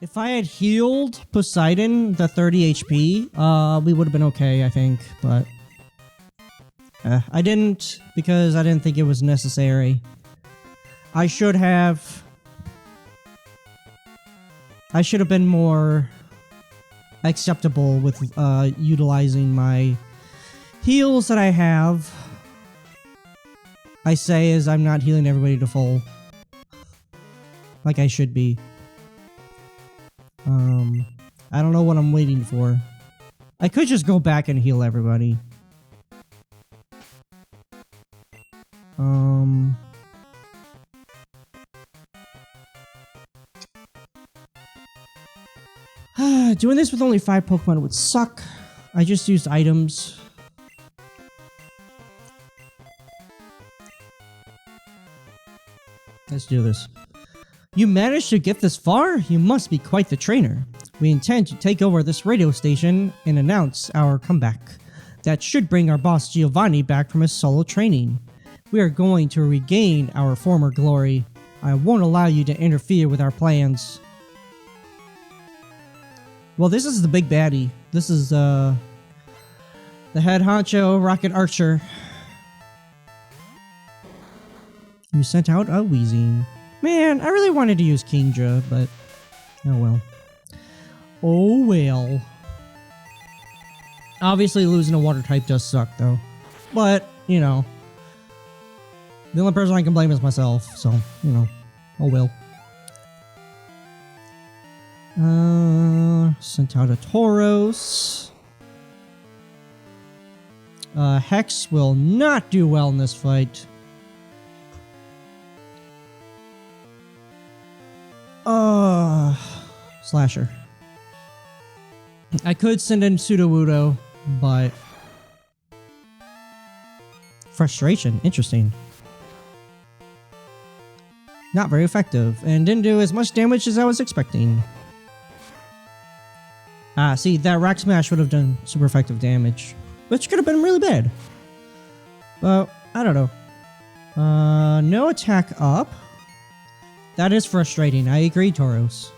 If I had healed Poseidon the 30 HP, we would have been okay, I think, but I didn't because I didn't think it was necessary. I should have been more acceptable with utilizing my heals that I have. I say as I'm not healing everybody to full like I should be. I don't know what I'm waiting for. I could just go back and heal everybody. Doing this with only 5 Pokemon would suck. I just used items. Let's do this. You managed to get this far? You must be quite the trainer. We intend to take over this radio station and announce our comeback. That should bring our boss Giovanni back from his solo training. We are going to regain our former glory. I won't allow you to interfere with our plans. Well, this is the big baddie. This is the head honcho rocket archer. You sent out a Weezing. Man, I really wanted to use Kingdra, but oh well. Oh well. Obviously losing a water type does suck though. But, you know. The only person I can blame is myself, so, you know. Oh well. Sent out a Tauros. Hex will not do well in this fight. Slasher. I could send in Sudowoodo, but frustration. Interesting. Not very effective, and didn't do as much damage as I was expecting. See, that Rock Smash would have done super effective damage, which could have been really bad. But, I don't know. No attack up. That is frustrating. I agree, Tauros.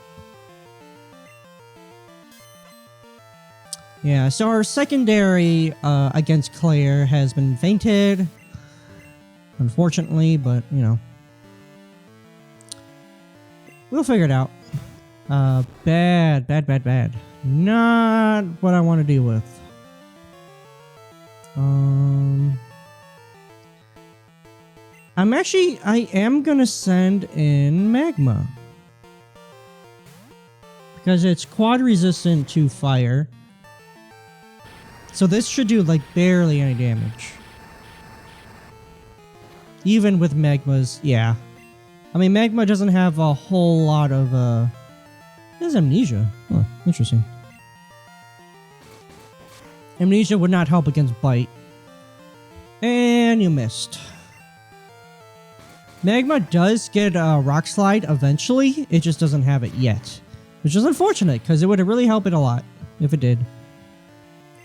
Yeah, so our secondary against Claire has been fainted. Unfortunately, but, you know. We'll figure it out. Bad. Not what I want to deal with. I am gonna send in Magma. Because it's quad resistant to fire. So this should do like barely any damage. Even with Magmas, yeah. I mean, Magma doesn't have a whole lot of, it has Amnesia. Huh, interesting. Amnesia would not help against Bite. And you missed. Magma does get a Rock Slide eventually, it just doesn't have it yet. Which is unfortunate, because it would have really helped it a lot if it did.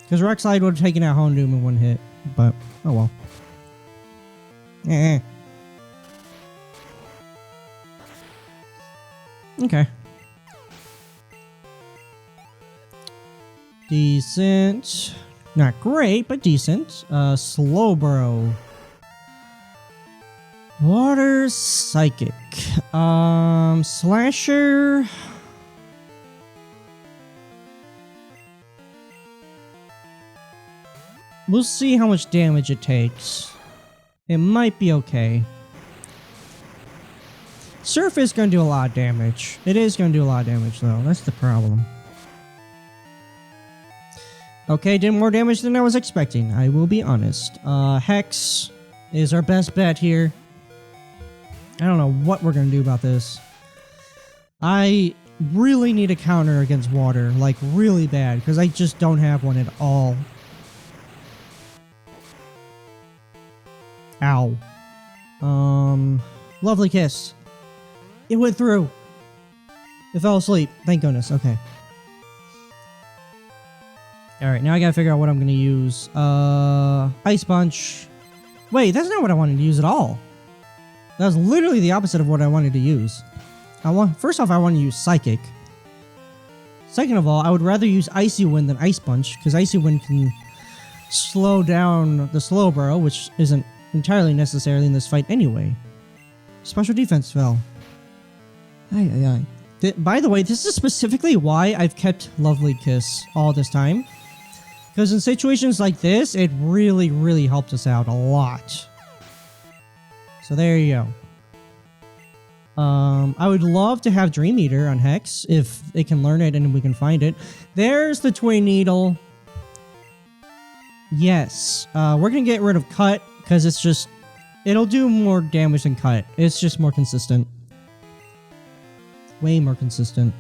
Because Rock Slide would have taken out Houndoom in one hit, but oh well. Okay. Decent. Not great, but decent. Slowbro. Water Psychic. Slasher. We'll see how much damage it takes. It might be okay. Surf is going to do a lot of damage. It is going to do a lot of damage, though. That's the problem. Okay, did more damage than I was expecting. I will be honest. Hex is our best bet here. I don't know what we're going to do about this. I really need a counter against water. Like, really bad. Because I just don't have one at all. Ow. Lovely kiss. It went through. It fell asleep. Thank goodness. Okay. Alright, now I gotta figure out what I'm gonna use. Ice Punch. Wait, that's not what I wanted to use at all. That was literally the opposite of what I wanted to use. First off, I want to use Psychic. Second of all, I would rather use Icy Wind than Ice Punch, because Icy Wind can slow down the Slowbro, which isn't entirely necessary in this fight anyway. Special defense fell. Ay, ay, ay. By the way, this is specifically why I've kept Lovely Kiss all this time. Because in situations like this, it really, really helped us out a lot. So there you go. I would love to have Dream Eater on Hex, if they can learn it and we can find it. There's the Twin Needle. Yes. We're gonna get rid of Cut, because it's just... It'll do more damage than Cut. It's just more consistent. Way more consistent.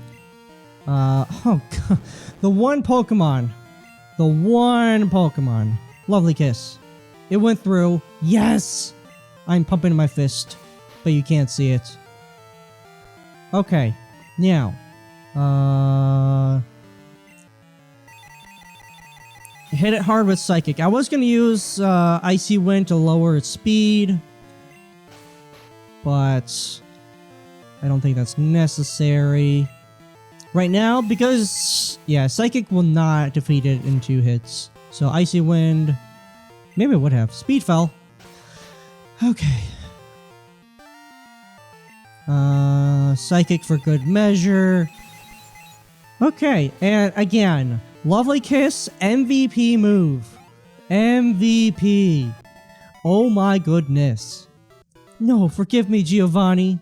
Oh god. The one Pokemon. Lovely Kiss. It went through. Yes! I'm pumping my fist, but you can't see it. Okay. Now. Hit it hard with Psychic. I was gonna use Icy Wind to lower its speed, but I don't think that's necessary right now because, yeah, Psychic will not defeat it in 2 hits. So Icy Wind, maybe it would have. Speed fell. Okay. Psychic for good measure. Okay, and again, Lovely Kiss, MVP move. MVP. Oh my goodness. No, forgive me, Giovanni.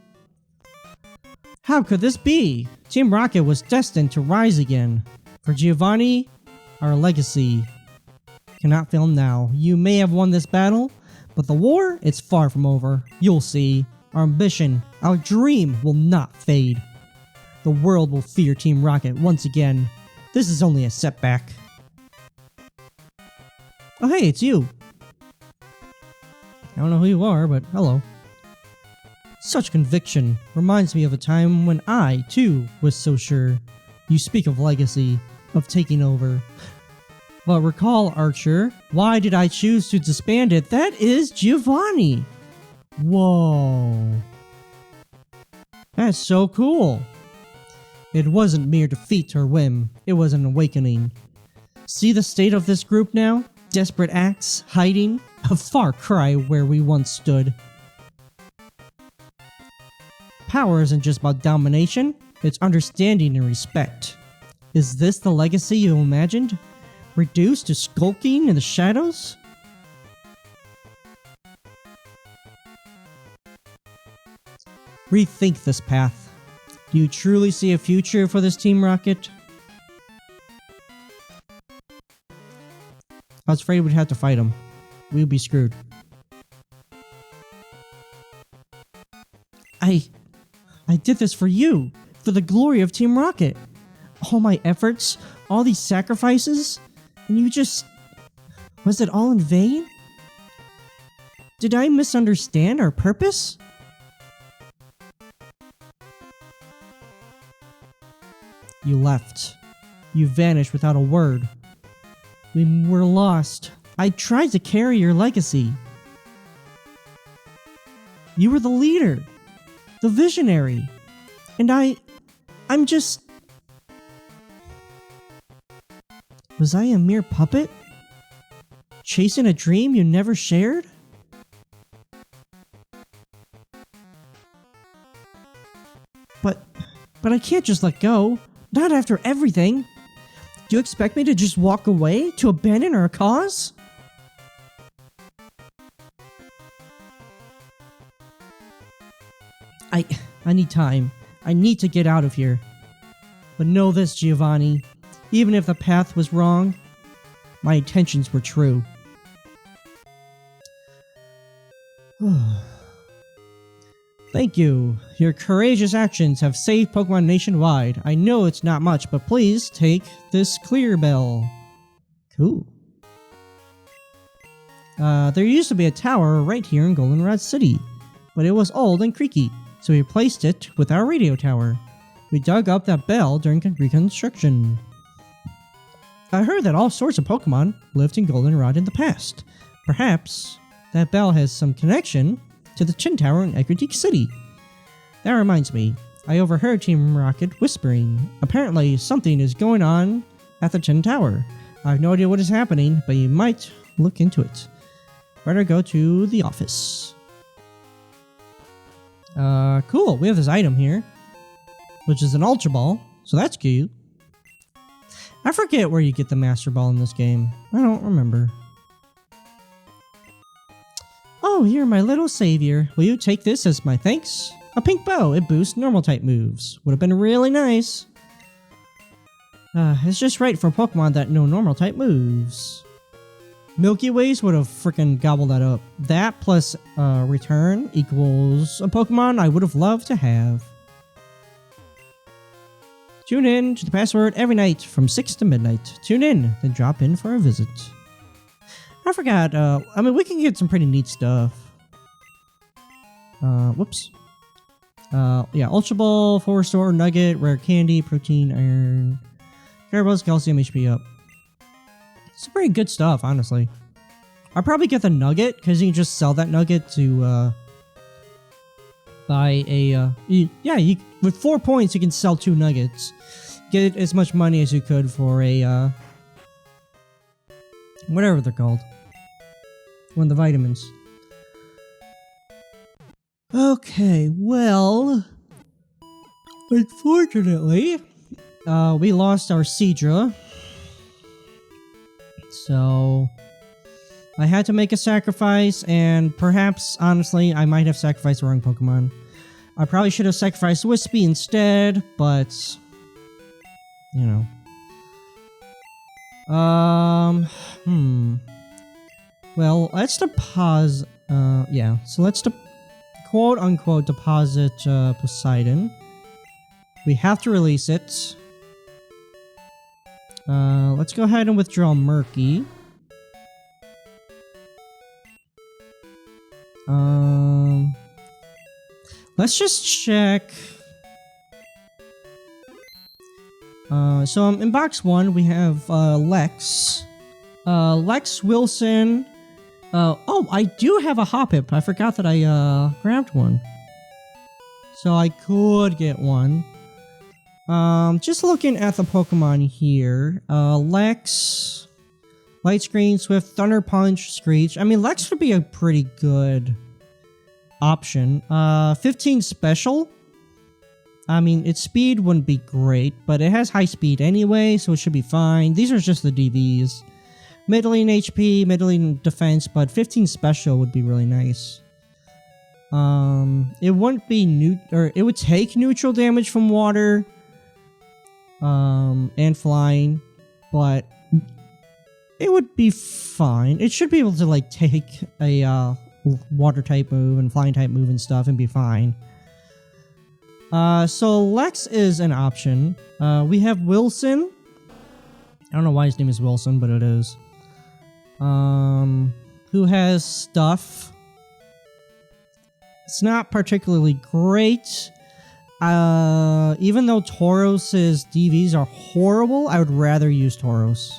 How could this be? Team Rocket was destined to rise again. For Giovanni, our legacy cannot fail now. You may have won this battle, but the war, it's far from over. You'll see. Our ambition, our dream will not fade. The world will fear Team Rocket once again. This is only a setback. Oh hey, it's you. I don't know who you are, but hello. Such conviction reminds me of a time when I, too, was so sure. You speak of legacy, of taking over. But recall, Archer, why did I choose to disband it? That is Giovanni! Whoa. That's so cool. It wasn't mere defeat or whim, it was an awakening. See the state of this group now? Desperate acts, hiding, a far cry where we once stood. Power isn't just about domination, it's understanding and respect. Is this the legacy you imagined? Reduced to skulking in the shadows? Rethink this path. Do you truly see a future for this Team Rocket? I was afraid we'd have to fight him. We'd be screwed. I did this for you, for the glory of Team Rocket. All my efforts, all these sacrifices, and you just... Was it all in vain? Did I misunderstand our purpose? You left. You vanished without a word. We were lost. I tried to carry your legacy. You were the leader. The visionary. And I'm just... Was I a mere puppet? Chasing a dream you never shared? But I can't just let go. Not after everything. Do you expect me to just walk away? To abandon our cause? I need time. I need to get out of here. But know this, Giovanni. Even if the path was wrong, my intentions were true. Thank you. Your courageous actions have saved Pokemon nationwide. I know it's not much, but please take this clear bell. Cool. There used to be a tower right here in Goldenrod City, but it was old and creaky, so we replaced it with our radio tower. We dug up that bell during reconstruction. I heard that all sorts of Pokemon lived in Goldenrod in the past. Perhaps that bell has some connection to the Chin Tower in Ecruteak City. That reminds me, I overheard Team Rocket whispering. Apparently, something is going on at the Tin Tower. I have no idea what is happening, but you might look into it. Better go to the office. Cool. We have this item here, which is an Ultra Ball, so that's cute. I forget where you get the Master Ball in this game. I don't remember. Oh, you're my little savior. Will you take this as my thanks? A pink bow. It boosts normal type moves. Would have been really nice. It's just right for Pokemon that know normal type moves. Milky Ways would have freaking gobbled that up. That plus return equals a Pokemon I would have loved to have. Tune in to the password every night from 6 to midnight. Tune in, then drop in for a visit. I forgot, I mean, we can get some pretty neat stuff. Whoops. Yeah, Ultra Ball, 4-star Nugget, Rare Candy, Protein, Iron, Carables, Calcium, HP up. It's pretty good stuff, honestly. I'll probably get the Nugget, because you can just sell that Nugget to, buy a, with 4 points you can sell 2 Nuggets. Get as much money as you could for a, whatever they're called. One of the vitamins. Okay, well, unfortunately, we lost our Seadra. So, I had to make a sacrifice, and perhaps, honestly, I might have sacrificed the wrong Pokemon. I probably should have sacrificed Wispy instead, but, you know. Well, let's deposit, yeah, so let's quote-unquote deposit, Poseidon. We have to release it. Let's go ahead and withdraw Murky. Let's just check. So in box 1 we have Lex. Lex Wilson. Oh, I do have a Hoppip. I forgot that I grabbed one. So I could get one. Just looking at the Pokemon here. Lex, Light Screen, Swift, Thunder Punch, Screech. I mean, Lex would be a pretty good option. 15 Special. I mean, its speed wouldn't be great, but it has high speed anyway, so it should be fine. These are just the DVs. Middling HP, middling defense, but 15 Special would be really nice. It wouldn't be it would take neutral damage from water. And flying, but it would be fine. It should be able to, like, take a, water type move and flying type move and stuff and be fine. So Lex is an option. We have Wilson. I don't know why his name is Wilson, but it is. Who has stuff. It's not particularly great. Even though Tauros's DVs are horrible, I would rather use Tauros,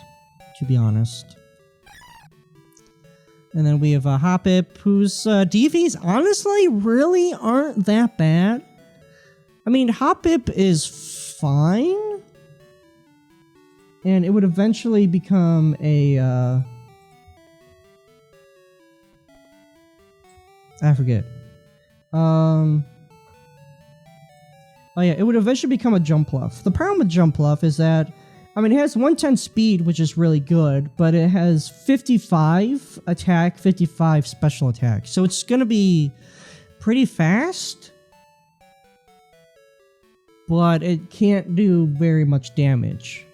to be honest. And then we have a Hoppip, whose DVs honestly really aren't that bad. I mean, Hoppip is fine. And it would eventually become a, I forget. Oh yeah, it would eventually become a Jumpluff. The problem with Jumpluff is that, I mean, it has 110 speed, which is really good, but it has 55 attack, 55 special attack. So it's gonna be pretty fast, but it can't do very much damage.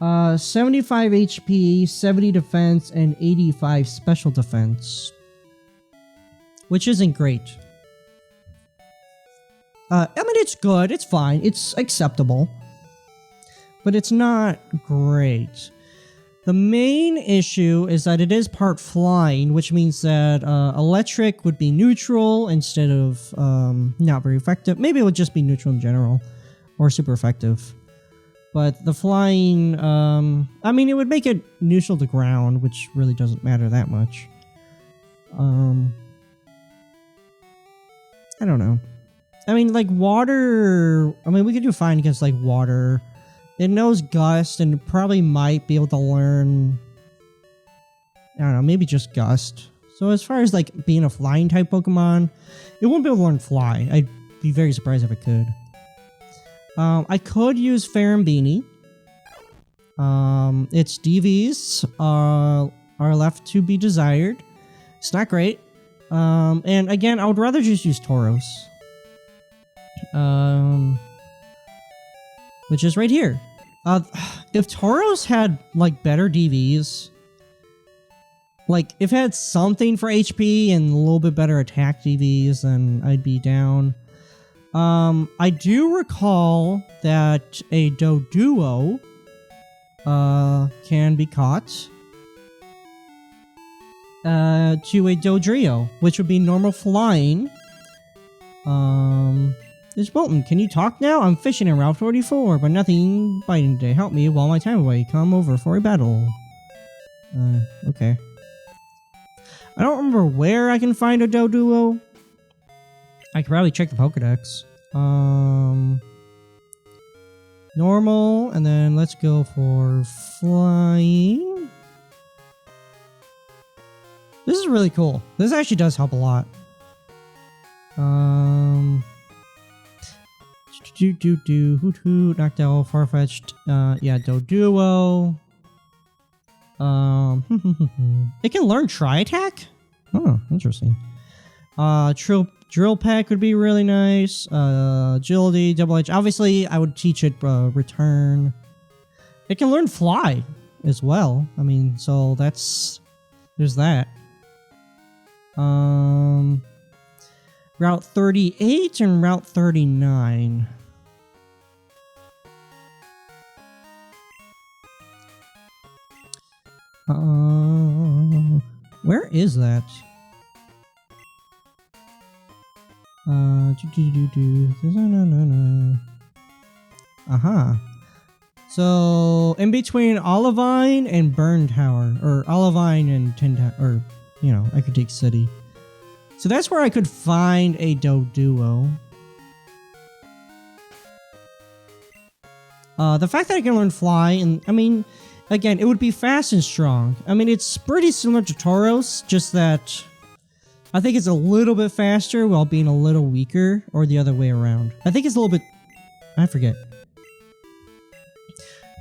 75 HP, 70 defense, and 85 special defense. Which isn't great. I mean, it's good, it's fine, it's acceptable. But it's not great. The main issue is that it is part flying, which means that electric would be neutral instead of not very effective. Maybe it would just be neutral in general, or super effective. But the flying, I mean, it would make it neutral to ground, which really doesn't matter that much. I don't know. I mean, like water. I mean, we could do fine against like water. It knows Gust and probably might be able to learn. I don't know, maybe just Gust. So as far as like being a flying type Pokemon, it won't be able to learn Fly. I'd be very surprised if it could. I could use Farambini. Its DVs are left to be desired. It's not great. And again, I would rather just use Tauros. Which is right here. If Tauros had like better DVs, like if it had something for HP and a little bit better attack DVs, then I'd be down. I do recall that a Doduo can be caught to a Dodrio, which would be normal flying. It's Bolton. Can you talk now? I'm fishing in Route 44, but nothing biting today. Help me while my time away. Come over for a battle. Okay. I don't remember where I can find a Doduo. I could probably check the Pokedex. Normal, and then let's go for flying. This is really cool. This actually does help a lot. Hoot Hoot, Noctowl, Farfetch'd, yeah, Doduo. It can learn Tri-Attack? Oh, interesting. Drill Peck would be really nice. Agility, Double Edge. Obviously, I would teach it Return. It can learn Fly as well. I mean, so there's that. Route 38 and Route 39. Where is that? So in between Olivine and Burn Tower, or Olivine and Tin Tower, or you know, Ecruteak City. So that's where I could find a Doduo. The fact that I can learn Fly, and I mean, again, it would be fast and strong. I mean, it's pretty similar to Tauros, just that I think it's a little bit faster while being a little weaker, or the other way around. I think it's a little bit... I forget.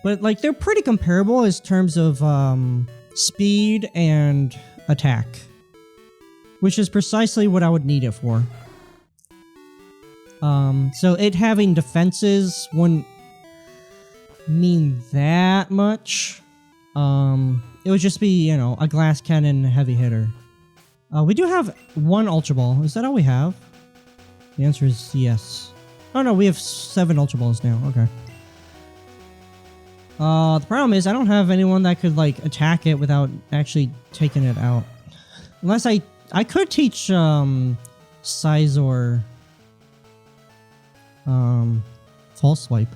But, like, they're pretty comparable as terms of speed and attack. Which is precisely what I would need it for. So it having defenses wouldn't mean that much. It would just be, you know, a glass cannon heavy hitter. We do have one Ultra Ball. Is that all we have? The answer is yes. Oh no, we have 7 Ultra Balls now. Okay. The problem is I don't have anyone that could like attack it without actually taking it out. Unless I could teach Scizor False Swipe.